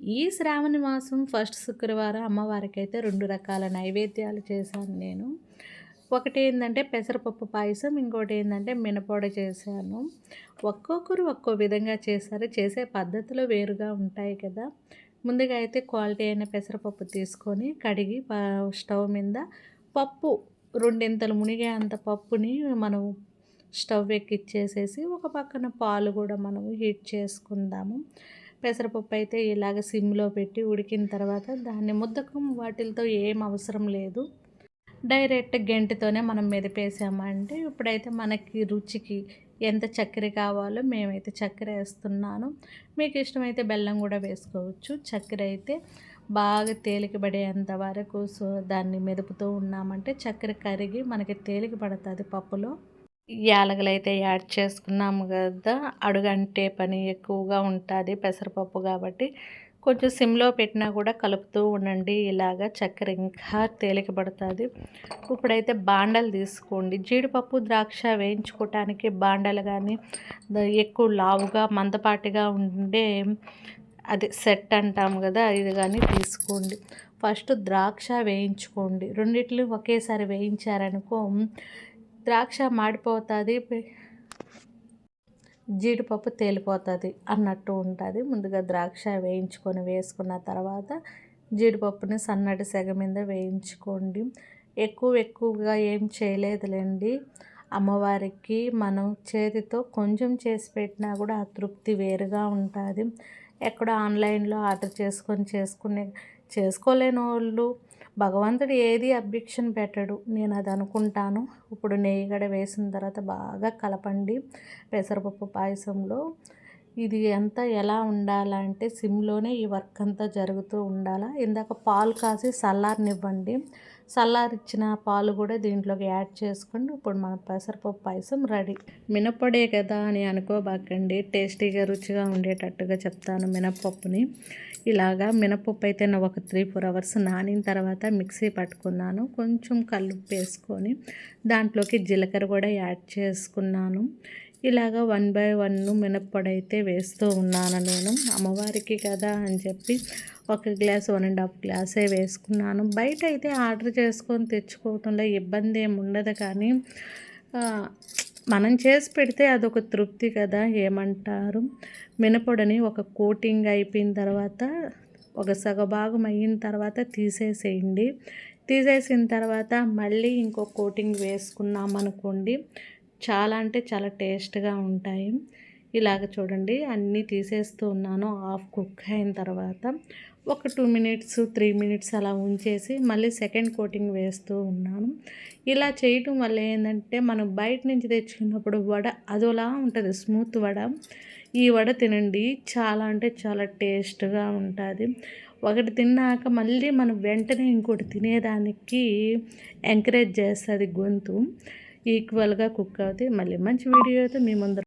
ఈ శ్రావణ మాసం ఫస్ట్ శుక్రవారం అమ్మవారికైతే 2 రకాల నైవేద్యాలు చేశాను నేను. ఒకటేందంటే పెసరపప్పు పాయసం, ఇంకోటేందంటే మినపొడ చేశాను. ఒక్కొక్కరు ఒక్కో విధంగా చేశారు. చేసే పద్ధతులు వేరుగా ఉంటాయి కదా! ముందుగా అయితే క్వాలిటీ అయిన పెసరపప్పు తీసుకొని కడిగి స్టవ్ మీద పప్పు రెండింతలు మునిగేంత పప్పుని మనం స్టవ్ ఎక్కిచ్చేసేసి ఒక పక్కన పాలు కూడా మనం హీట్ చేసుకుందాము. పెసరపప్పు అయితే ఇలాగ సిమ్‌లో పెట్టి ఉడికిన తర్వాత దాన్ని ముద్దకం వాటిలతో ఏం అవసరం లేదు. డైరెక్ట్ గెంటితోనే మనం మెదిపేసామంటే ఇప్పుడైతే మనకి రుచికి ఎంత చక్కెర కావాలో మేమైతే చక్కెర ఏస్తున్నాను. మీకు ఇష్టమైతే బెల్లం కూడా వేసుకోవచ్చు. చక్కెర అయితే బాగా తేలిక పడేంత వరకు దాన్ని మెదుపుతూ ఉన్నామంటే చక్కెర కరిగి మనకి తేలిక పడతది పప్పులో. యాలకులైతే యాడ్ చేసుకున్నాము కదా! అడుగంటే పని ఎక్కువగా ఉంటుంది పెసరపప్పు కాబట్టి కొంచెం సిమ్‌లో పెట్టినా కూడా కలుపుతూ ఉండండి. ఇలాగ చక్కెర ఇంకా తేలిక పడుతుంది. ఇప్పుడైతే బాండలు తీసుకోండి. జీడిపప్పు, ద్రాక్ష వేయించుకోవటానికి బాండలు కానీ ఎక్కువ లావుగా మందపాటిగా ఉండే అది సెట్ అంటాము కదా! ఇది కానీ తీసుకోండి. ఫస్ట్ ద్రాక్ష వేయించుకోండి. రెండిట్లు ఒకేసారి వేయించారనుకో ద్రాక్ష మాడిపోతుంది, జీడిపప్పు తేలిపోతుంది అన్నట్టు ఉంటుంది. ముందుగా ద్రాక్ష వేసుకున్న తర్వాత జీడిపప్పుని సన్నటి సెగ మీద వేయించుకోండి. ఎక్కువగా ఏం చేయలేదులేండి. అమ్మవారికి మనం చేతితో కొంచెం చేసి పెట్టినా కూడా ఆ తృప్తి వేరుగా ఉంటుంది. ఎక్కడో ఆన్లైన్లో ఆర్డర్ చేసుకోలేని వాళ్ళు భగవంతుడు ఏది అబ్జెక్షన్ పెట్టడు. నేను అది అనుకుంటాను. ఇప్పుడు నెయ్యి గడ వేసిన తర్వాత బాగా కలపండి. పెసరపప్పు పాయసంలో ఇది అంతా ఎలా ఉండాలంటే సిమ్‌లోనే ఈ వర్క్ అంతా జరుగుతూ ఉండాలా. ఇందాక పాలు కాసి చల్లారనివ్వండి. చల్లారిచ్చిన పాలు కూడా దీంట్లోకి యాడ్ చేసుకోండి. ఇప్పుడు మన పెసరపప్పు పాయసం రెడీ. మినప్పొడే కదా అని అనుకోబాకండి. టేస్టీగా రుచిగా ఉండేటట్టుగా చెప్తాను. మినప్పప్పుని ఇలాగా మినపప్పు అయితే ఒక 3-4 అవర్స్ నానిన తర్వాత మిక్సీ పట్టుకున్నాను. కొంచెం కల్లుప్పు వేసుకొని దాంట్లోకి జీలకర్ర కూడా యాడ్ చేసుకున్నాను. ఇలాగ 1 బై 1 మినప్పొడి అయితే వేస్తూ ఉన్నాను నేను. అమ్మవారికి కదా అని చెప్పి 1 గ్లాస్ 1.5 గ్లాసే వేసుకున్నాను. బయట అయితే ఆర్డర్ చేసుకొని తెచ్చుకోవటంలో ఇబ్బంది ఏమి ఉండదు, కానీ మనం చేసి పెడితే అదొక తృప్తి కదా, ఏమంటారు. మినపొడిని ఒక కోటింగ్ అయిపోయిన తర్వాత ఒక సగభాగం అయిన తర్వాత తీసేసేయండి. తీసేసిన తర్వాత మళ్ళీ ఇంకో కోటింగ్ వేసుకున్నామనుకోండి చాలా అంటే చాలా టేస్ట్గా ఉంటాయి. ఇలాగ చూడండి అన్నీ తీసేస్తూ ఉన్నాను. హాఫ్ కుక్ అయిన తర్వాత ఒక 2 మినిట్స్ 3 మినిట్స్ అలా ఉంచేసి మళ్ళీ సెకండ్ కోటింగ్ వేస్తూ ఉన్నాను. ఇలా చేయటం వల్ల ఏంటంటే మనం బయట నుంచి తెచ్చుకున్నప్పుడు వడ అదోలా ఉంటుంది, స్మూత్ వడ. ఈ వడ తినండి, చాలా అంటే చాలా టేస్ట్గా ఉంటుంది. ఒకటి తిన్నాక మళ్ళీ మనం వెంటనే ఇంకోటి తినేదానికి ఎంకరేజ్ చేస్తుంది గొంతు. ఈక్వల్గా కుక్ అవుతాయి. మళ్ళీ మంచి వీడియో అయితే మీ ముందర